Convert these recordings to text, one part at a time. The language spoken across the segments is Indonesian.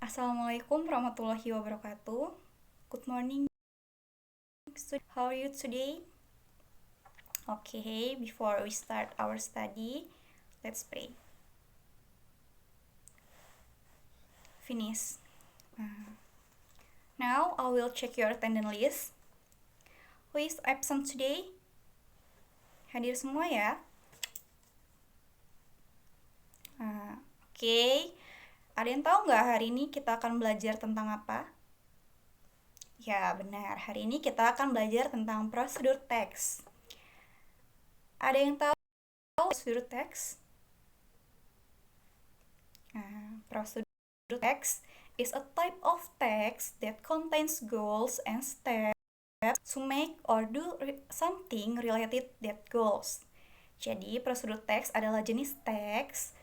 Assalamualaikum warahmatullahi wabarakatuh. Good morning. How are you today? Okay, before we start our study, let's pray. Finish. Now I will check your attendance list. Who is absent today? Hadir semua ya. Oke. Ada yang tahu nggak hari ini kita akan belajar tentang apa? Ya, benar. Hari ini kita akan belajar tentang prosedur teks. Ada yang tahu prosedur teks? Prosedur text is a type of text that contains goals and steps to make or do something related that goals. Jadi, prosedur teks adalah jenis teks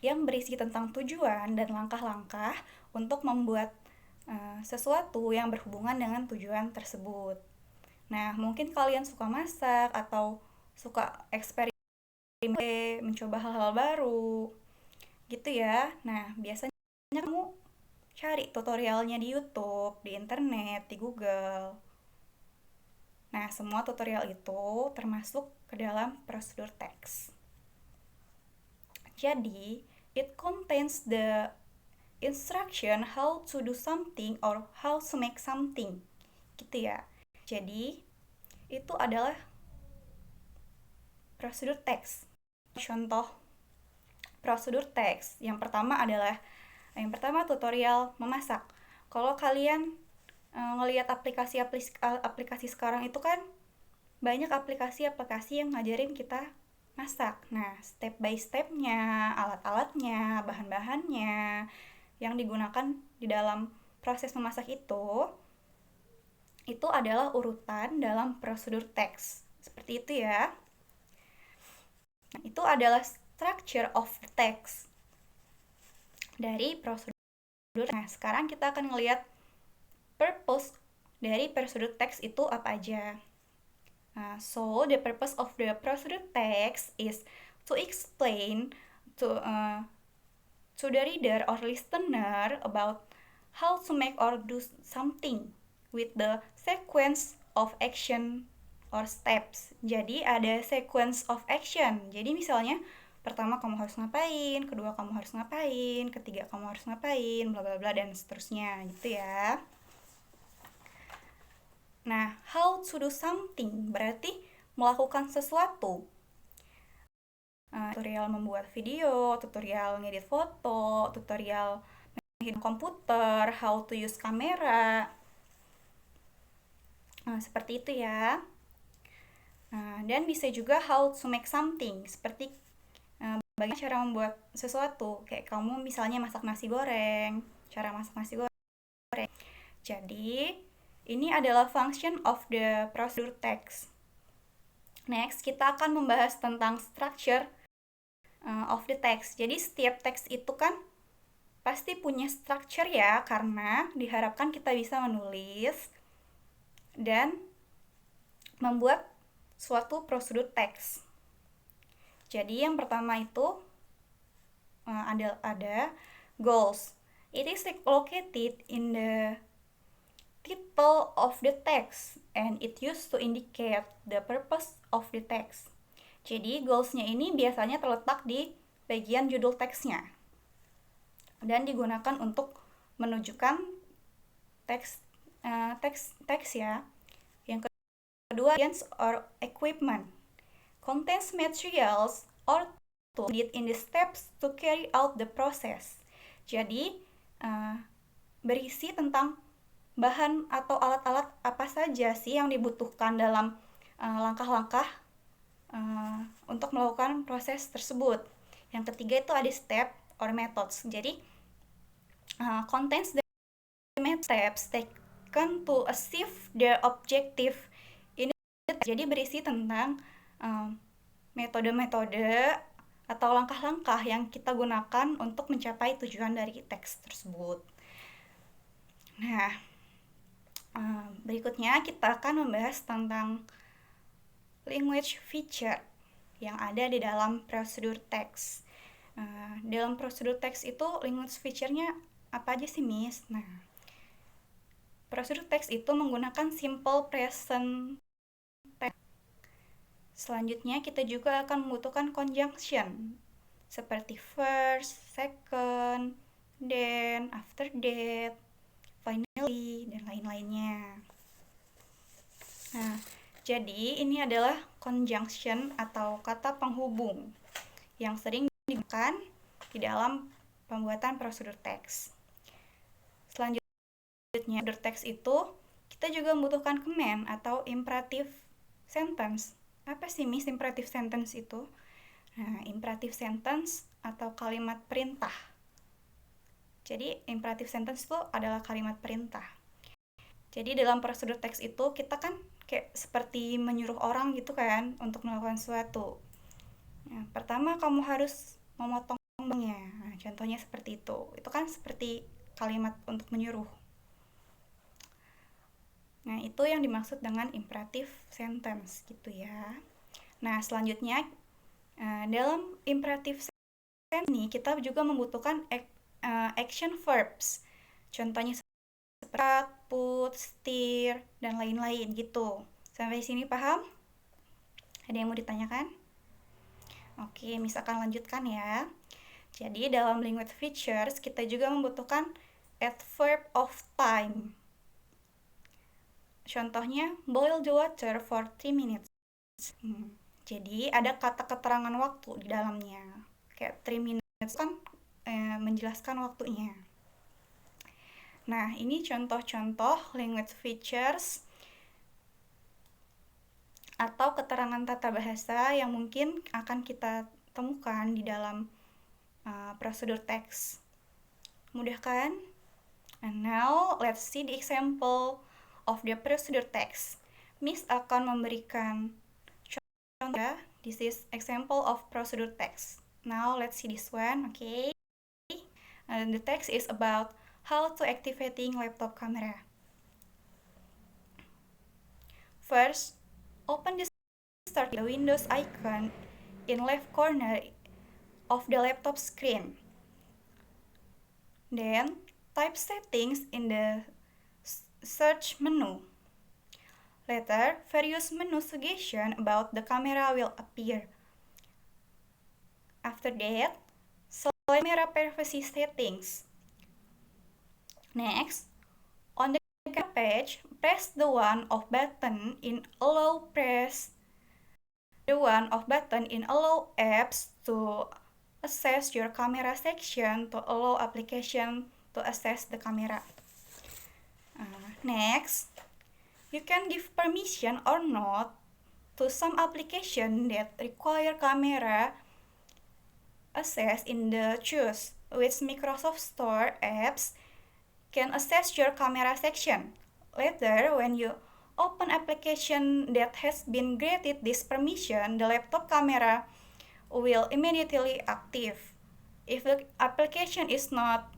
yang berisi tentang tujuan dan langkah-langkah untuk membuat sesuatu yang berhubungan dengan tujuan tersebut. Nah, mungkin kalian suka masak atau suka eksperimen, mencoba hal-hal baru, gitu ya. Nah, biasanya kamu cari tutorialnya di YouTube, di internet, di Google. Nah, semua tutorial itu termasuk ke dalam prosedur teks. Jadi, it contains the instruction how to do something or how to make something. Gitu ya. Jadi, itu adalah prosedur teks. Contoh prosedur teks. Yang pertama tutorial memasak. Kalau kalian ngelihat aplikasi sekarang itu kan banyak aplikasi yang ngajarin kita masak. Nah, step by stepnya, alat-alatnya, bahan-bahannya yang digunakan di dalam proses memasak itu adalah urutan dalam prosedur teks. Seperti itu ya. Nah, itu adalah structure of the text dari prosedur. Nah, sekarang kita akan melihat purpose dari prosedur teks itu apa aja. So, the purpose of the prosedur text is to explain to the reader or listener about how to make or do something with the sequence of action or steps. Jadi ada sequence of action. Jadi misalnya pertama kamu harus ngapain, kedua kamu harus ngapain, ketiga kamu harus ngapain, bla bla bla dan seterusnya gitu ya. Nah, how to do something berarti melakukan sesuatu. Tutorial membuat video, tutorial ngedit foto, tutorial main komputer, how to use kamera. Seperti itu ya. Dan bisa juga how to make something, seperti bagaimana cara membuat sesuatu. Kayak kamu misalnya masak nasi goreng, cara masak nasi goreng. Jadi, ini adalah function of the prosedur text. Next, kita akan membahas tentang structure of the text. Jadi, setiap teks itu kan pasti punya structure ya, karena diharapkan kita bisa menulis dan membuat suatu prosedur teks. Jadi yang pertama itu ada goals. It is located in the title of the text and it used to indicate the purpose of the text. Jadi goals-nya ini biasanya terletak di bagian judul teksnya dan digunakan untuk menunjukkan teks ya. Yang kedua, or equipment contains materials or tools needed in the steps to carry out the process. Jadi berisi tentang bahan atau alat-alat apa saja sih yang dibutuhkan dalam langkah-langkah untuk melakukan proses tersebut. Yang ketiga itu ada step or methods. Jadi contains the steps taken to achieve the objective. Jadi berisi tentang metode-metode atau langkah-langkah yang kita gunakan untuk mencapai tujuan dari teks tersebut. Nah, berikutnya kita akan membahas tentang language feature yang ada di dalam prosedur teks. Dalam prosedur teks itu language feature-nya Apa aja sih, Miss? Nah, prosedur text itu menggunakan simple present tense. Selanjutnya, kita juga akan membutuhkan conjunction, seperti first, second, then, after that, finally, dan lain-lainnya. Nah, jadi ini adalah conjunction atau kata penghubung yang sering digunakan di dalam pembuatan prosedur teks. Selanjutnya, prosedur teks itu kita juga membutuhkan command atau imperative sentence. Apa sih, Miss, imperative sentence itu? Nah, imperative sentence atau kalimat perintah. Jadi, imperative sentence itu adalah kalimat perintah. Jadi dalam prosedur teks itu kita kan kayak seperti menyuruh orang gitu kan untuk melakukan sesuatu. Nah, pertama kamu harus memotong bangnya. Nah, contohnya seperti itu. Itu kan seperti kalimat untuk menyuruh. Nah, itu yang dimaksud dengan imperative sentence gitu ya. Nah, selanjutnya dalam imperative sentence ini kita juga membutuhkan action verbs. Contohnya seperti put, steer, dan lain-lain gitu. Sampai sini paham? Ada yang mau ditanyakan? Oke, misalkan lanjutkan ya. Jadi dalam language features kita juga membutuhkan adverb of time. Contohnya boil the water for 3 minutes. Jadi ada kata keterangan waktu di dalamnya. Kayak 3 minutes kan menjelaskan waktunya. Nah, ini contoh-contoh language features atau keterangan tata bahasa yang mungkin akan kita temukan di dalam prosedur teks. Mudah kan? And now, let's see the example of the procedure text. Miss akan memberikan contoh. This is example of procedure text. Now, let's see this one, okay? The text is about how to activating laptop camera. First, open the start the Windows icon in left corner of the laptop screen. Then, type settings in the search menu. Later, various menu suggestions about the camera will appear. After that, select camera privacy settings. Next, on the camera page, press the one of button in allow apps to access your camera section to allow application to access the camera. Next, you can give permission or not to some application that require camera access in the choose which Microsoft Store apps can access your camera section. Later, when you open application that has been granted this permission, the laptop camera will immediately active. If the application is not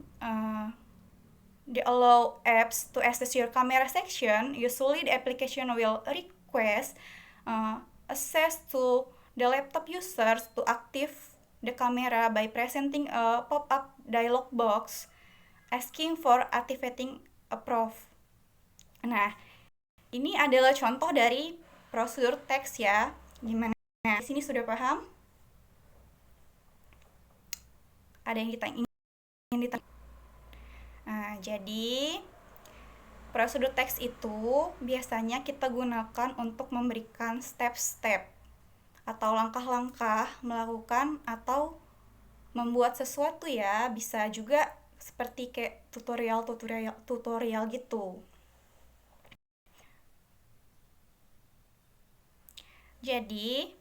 the allow apps to access your camera section, usually the application will request access to the laptop users to active the camera by presenting a pop-up dialog box asking for activating approve. Nah, ini adalah contoh dari prosedur teks ya. Gimana? Nah, di sini sudah paham? Ada yang ditanya? Nah, jadi prosedur teks itu biasanya kita gunakan untuk memberikan step-step atau langkah-langkah melakukan atau membuat sesuatu ya. Bisa juga seperti kayak tutorial gitu. Jadi,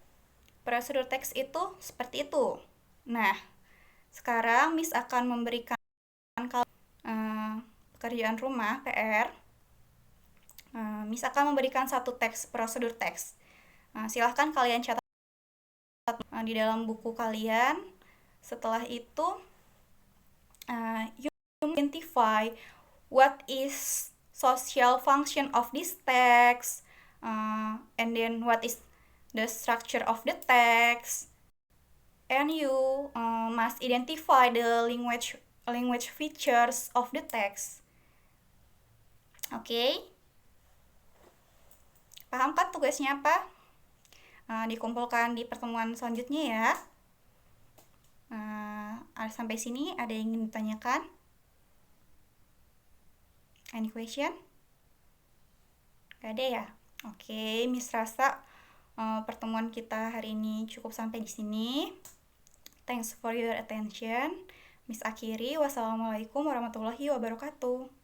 prosedur teks itu seperti itu. Nah, sekarang Miss akan memberikan pekerjaan rumah, PR. Miss akan memberikan satu teks, prosedur teks. Silahkan kalian catat di dalam buku kalian. Setelah itu, you identify what is social function of this text, and then what is the structure of the text, and you must identify the language language features of the text. Oke. Paham kan tugasnya apa? Dikumpulkan di pertemuan selanjutnya ya. Sampai sini ada yang ingin ditanyakan? Any question? Gak ada ya? Oke, Miss rasa pertemuan kita hari ini cukup sampai di sini. Thanks for your attention. Miss akhiri, wassalamualaikum warahmatullahi wabarakatuh.